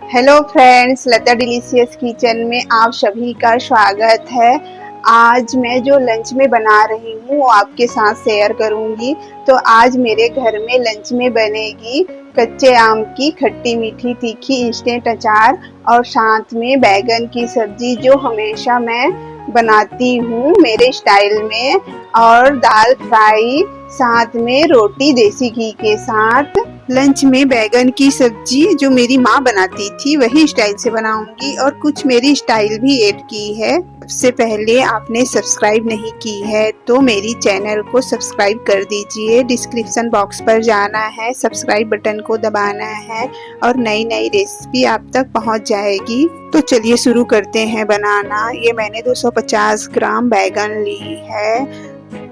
Hello friends, लता delicious kitchen में आप सभी का स्वागत है। आज मैं जो लंच में बना रही हूँ वो आपके साथ शेयर करूँगी। तो आज मेरे घर में लंच में बनेगी कच्चे आम की खट्टी मीठी तीखी इंस्टेंट अचार और साथ में बैगन की सब्जी जो हमेशा मैं बनाती हूँ मेरे स्टाइल में, और दाल फ्राई, साथ में रोटी देसी घी के साथ। लंच में बैगन की सब्जी जो मेरी माँ बनाती थी वही स्टाइल से बनाऊंगी और कुछ मेरी स्टाइल भी ऐड की है। सबसे पहले आपने सब्सक्राइब नहीं की है तो मेरी चैनल को सब्सक्राइब कर दीजिए। डिस्क्रिप्शन बॉक्स पर जाना है, सब्सक्राइब बटन को दबाना है और नई नई रेसिपी आप तक पहुंच जाएगी। तो चलिए शुरू करते हैं बनाना। ये मैंने 250 ग्राम बैगन ली है,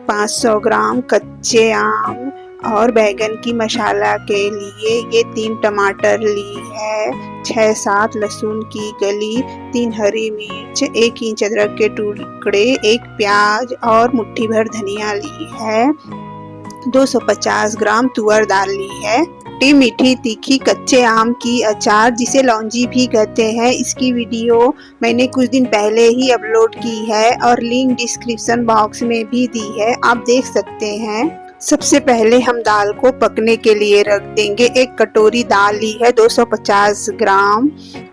500 ग्राम कच्चे आम और बैगन की मसाला के लिए ये 3 टमाटर ली है, 6-7 लहसुन की कली, 3 हरी मिर्च, 1 इंच अदरक के टुकड़े, 1 प्याज और मुट्ठी भर धनिया ली है, 250 ग्राम तुअर दाल ली है। खट्टी मीठी तीखी कच्चे आम की अचार जिसे लौंजी भी कहते हैं, इसकी वीडियो मैंने कुछ दिन पहले ही अपलोड की है और लिंक डिस्क्रिप्शन बॉक्स में भी दी है, आप देख सकते हैं। सबसे पहले हम दाल को पकने के लिए रख देंगे। 1 कटोरी दाल ली है, 250 ग्राम।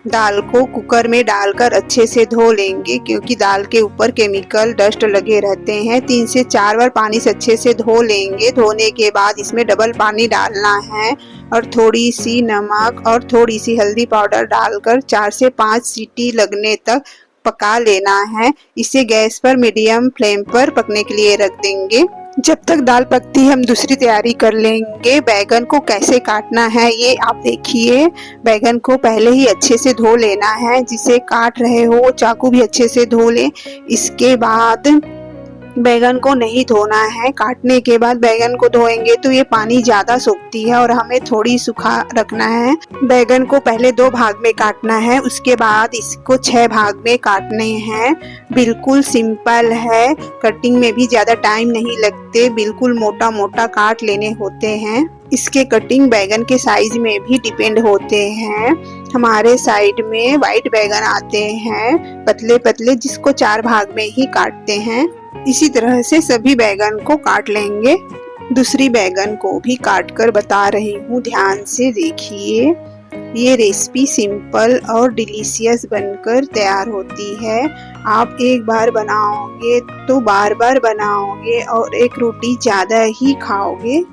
दाल को कुकर में डालकर अच्छे से धो लेंगे क्योंकि दाल के ऊपर केमिकल डस्ट लगे रहते हैं। 3 से 4 बार पानी से अच्छे से धो लेंगे। धोने के बाद इसमें डबल पानी डालना है और थोड़ी सी नमक और थोड़ी सी हल्दी पाउडर डालकर 4 से 5 सीटी लगने तक पका लेना है। इसे गैस पर मीडियम फ्लेम पर पकने के लिए रख देंगे। जब तक दाल पकती है हम दूसरी तैयारी कर लेंगे। बैगन को कैसे काटना है ये आप देखिए। बैगन को पहले ही अच्छे से धो लेना है, जिसे काट रहे हो वो चाकू भी अच्छे से धो ले। इसके बाद बैगन को नहीं धोना है। काटने के बाद बैगन को धोएंगे तो ये पानी ज्यादा सोखती है और हमें थोड़ी सूखा रखना है। बैगन को पहले 2 भाग में काटना है, उसके बाद इसको 6 भाग में काटने हैं। बिल्कुल सिंपल है, कटिंग में भी ज्यादा टाइम नहीं लगते, बिल्कुल मोटा मोटा काट लेने होते हैं। इसके कटिंग बैगन के साइज में भी डिपेंड होते हैं। हमारे साइड में व्हाइट बैगन आते हैं पतले पतले, जिसको 4 भाग में ही काटते हैं। इसी तरह से सभी बैगन को काट लेंगे। दूसरी बैगन को भी काट कर बता रही हूँ, ध्यान से देखिए। ये रेसिपी सिंपल और डिलीशियस बनकर तैयार होती है। आप एक बार बनाओगे तो बार बार बनाओगे और एक रोटी ज्यादा ही खाओगे।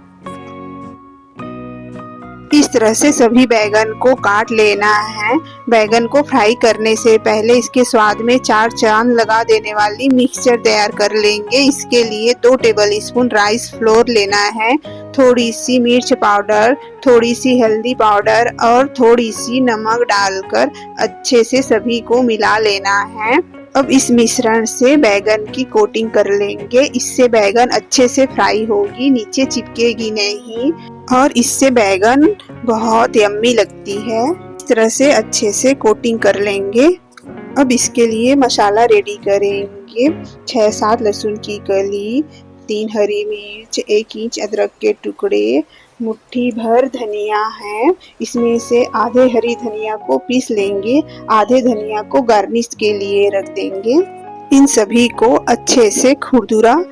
इस तरह से सभी बैगन को काट लेना है। बैगन को फ्राई करने से पहले इसके स्वाद में 4 चांद लगा देने वाली मिक्सचर तैयार कर लेंगे। इसके लिए 2 टेबलस्पून राइस फ्लोर लेना है, थोड़ी सी मिर्च पाउडर, थोड़ी सी हल्दी पाउडर और थोड़ी सी नमक डालकर अच्छे से सभी को मिला लेना है। अब इस मिश्रण से बैगन की कोटिंग कर लेंगे। इससे बैगन अच्छे से फ्राई होगी, नीचे चिपकेगी नहीं और इससे बैगन बहुत यम्मी लगती है। इस तरह से अच्छे से कोटिंग कर लेंगे। अब इसके लिए मसाला रेडी करेंगे। 6-7 लहसुन की कली, 3 हरी मिर्च, 1 इंच अदरक के टुकड़े, मुट्ठी भर धनिया है। इसमें से आधे हरी धनिया को पीस लेंगे, आधे धनिया को गार्निश के लिए रख देंगे। इन सभी को अच्छे से खुरदुरा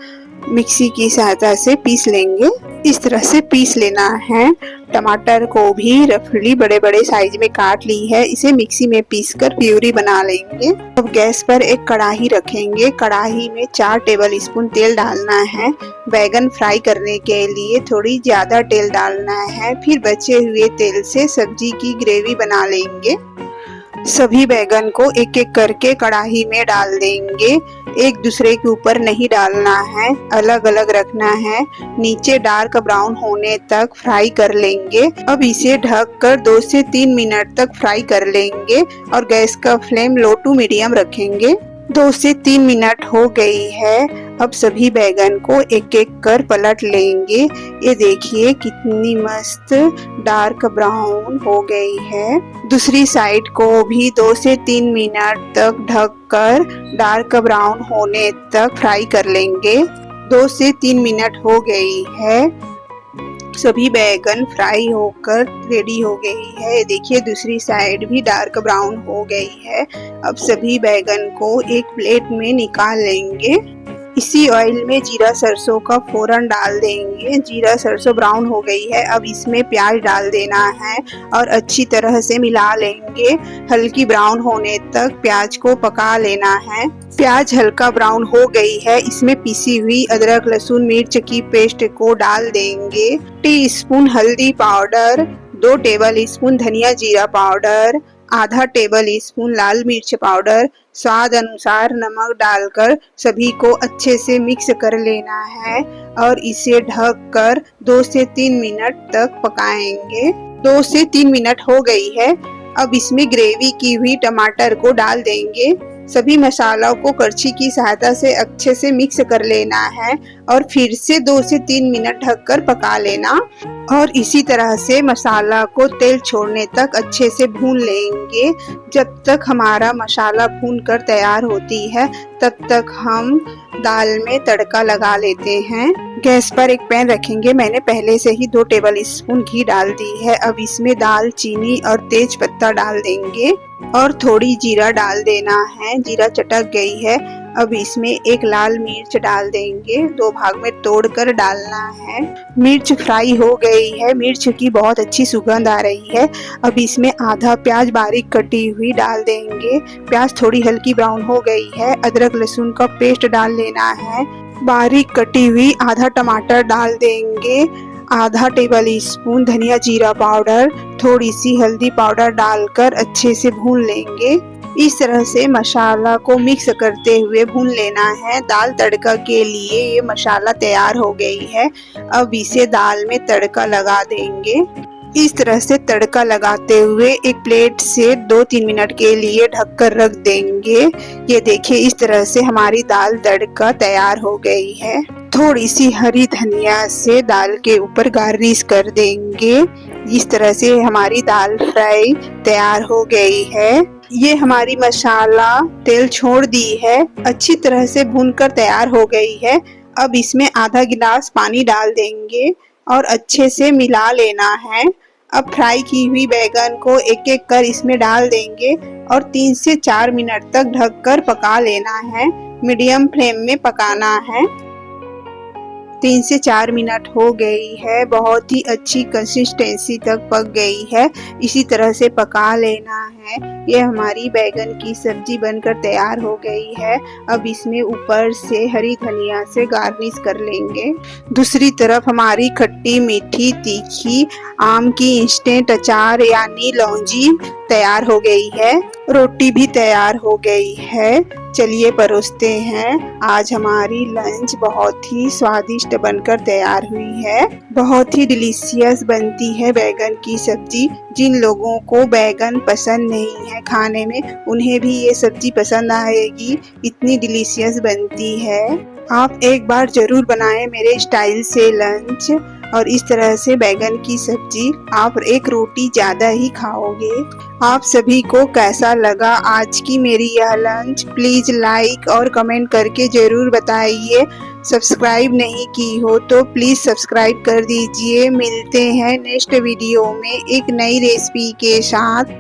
मिक्सी की सहायता से पीस लेंगे। इस तरह से पीस लेना है। टमाटर को भी रफली बड़े बड़े साइज में काट ली है, इसे मिक्सी में पीसकर प्यूरी बना लेंगे। अब गैस पर एक कढ़ाई रखेंगे। कढ़ाई में 4 टेबलस्पून तेल डालना है। बैगन फ्राई करने के लिए थोड़ी ज्यादा तेल डालना है। फिर बचे हुए तेल से सब्जी की ग्रेवी बना लेंगे। सभी बैगन को एक एक करके कढ़ाई में डाल देंगे। एक दूसरे के ऊपर नहीं डालना है, अलग अलग रखना है। नीचे डार्क ब्राउन होने तक फ्राई कर लेंगे। अब इसे ढककर 2 से 3 मिनट तक फ्राई कर लेंगे और गैस का फ्लेम लो टू मीडियम रखेंगे। 2 से 3 मिनट हो गई है। अब सभी बैगन को एक एक कर पलट लेंगे। ये देखिए कितनी मस्त डार्क ब्राउन हो गई है। दूसरी साइड को भी 2 से 3 मिनट तक ढककर डार्क ब्राउन होने तक फ्राई कर लेंगे। 2 से 3 मिनट हो गई है। सभी बैगन फ्राई होकर रेडी हो गई है। देखिए दूसरी साइड भी डार्क ब्राउन हो गई है। अब सभी बैगन को एक प्लेट में निकाल लेंगे। इसी ऑयल में जीरा सरसों का फोरन डाल देंगे। जीरा सरसों ब्राउन हो गई है। अब इसमें प्याज डाल देना है और अच्छी तरह से मिला लेंगे। हल्की ब्राउन होने तक प्याज को पका लेना है। प्याज हल्का ब्राउन हो गई है। इसमें पिसी हुई अदरक लहसुन मिर्च की पेस्ट को डाल देंगे। टीस्पून हल्दी पाउडर, 2 टेबल स्पून धनिया जीरा पाउडर, आधा टेबल स्पून लाल मिर्च पाउडर, स्वाद अनुसार नमक डालकर सभी को अच्छे से मिक्स कर लेना है और इसे ढककर 2 से 3 मिनट तक पकाएंगे। 2 से 3 मिनट हो गई है। अब इसमें ग्रेवी की हुई टमाटर को डाल देंगे। सभी मसालों को करछी की सहायता से अच्छे से मिक्स कर लेना है और फिर से 2 से 3 मिनट ढककर पका लेना और इसी तरह से मसाला को तेल छोड़ने तक अच्छे से भून लेंगे। जब तक हमारा मसाला भून कर तैयार होती है तब तक हम दाल में तड़का लगा लेते हैं। गैस पर एक पैन रखेंगे। मैंने पहले से ही 2 टेबल स्पून घी डाल दी है। अब इसमें दालचीनी और तेज पत्ता डाल देंगे और थोड़ी जीरा डाल देना है। जीरा चटक गई है। अब इसमें एक लाल मिर्च डाल देंगे। 2 भाग में तोड़कर डालना है। मिर्च फ्राई हो गई है। मिर्च की बहुत अच्छी सुगंध आ रही है। अब इसमें आधा प्याज बारीक कटी हुई डाल देंगे। प्याज थोड़ी हल्की ब्राउन हो गई है। अदरक लहसुन का पेस्ट डाल लेना है। बारीक कटी हुई आधा टमाटर डाल देंगे। आधा टेबल स्पून धनिया जीरा पाउडर, थोड़ी सी हल्दी पाउडर डालकर अच्छे से भून लेंगे। इस तरह से मसाला को मिक्स करते हुए भून लेना है। दाल तड़का के लिए ये मसाला तैयार हो गई है। अब इसे दाल में तड़का लगा देंगे। इस तरह से तड़का लगाते हुए एक प्लेट से 2-3 मिनट के लिए ढककर रख देंगे। ये देखिए इस तरह से हमारी दाल तड़का तैयार हो गई है। थोड़ी सी हरी धनिया से दाल के ऊपर गार्निश कर देंगे। इस तरह से हमारी दाल फ्राई तैयार हो गई है। ये हमारी मसाला तेल छोड़ दी है। अच्छी तरह से भूनकर तैयार हो गई है। अब इसमें आधा गिलास पानी डाल देंगे और अच्छे से मिला लेना है। अब फ्राई की हुई बैगन को एक एक कर इसमें डाल देंगे और 3 से 4 मिनट तक ढककर पका लेना है। मीडियम फ्लेम में पकाना है। 3 से 4 मिनट हो गई है। बहुत ही अच्छी कंसिस्टेंसी तक पक गई है। इसी तरह से पका लेना है। ये हमारी बैगन की सब्जी बनकर तैयार हो गई है। अब इसमें ऊपर से हरी धनिया से गार्निश कर लेंगे। दूसरी तरफ हमारी खट्टी मीठी तीखी आम की इंस्टेंट अचार यानी लौंजी तैयार हो गई है। रोटी भी तैयार हो गई है। चलिए परोसते हैं। आज हमारी लंच बहुत ही स्वादिष्ट बनकर तैयार हुई है। बहुत ही डिलीशियस बनती है बैगन की सब्जी। जिन लोगों को बैगन पसंद नहीं है खाने में, उन्हें भी ये सब्जी पसंद आएगी। इतनी डिलीशियस बनती है। आप एक बार जरूर बनाएं मेरे स्टाइल से लंच और इस तरह से बैगन की सब्जी आप एक रोटी ज़्यादा ही खाओगे। आप सभी को कैसा लगा आज की मेरी यह लंच? प्लीज़ लाइक और कमेंट करके ज़रूर बताइए। सब्सक्राइब नहीं की हो तो प्लीज़ सब्सक्राइब कर दीजिए। मिलते हैं नेक्स्ट वीडियो में एक नई रेसिपी के साथ।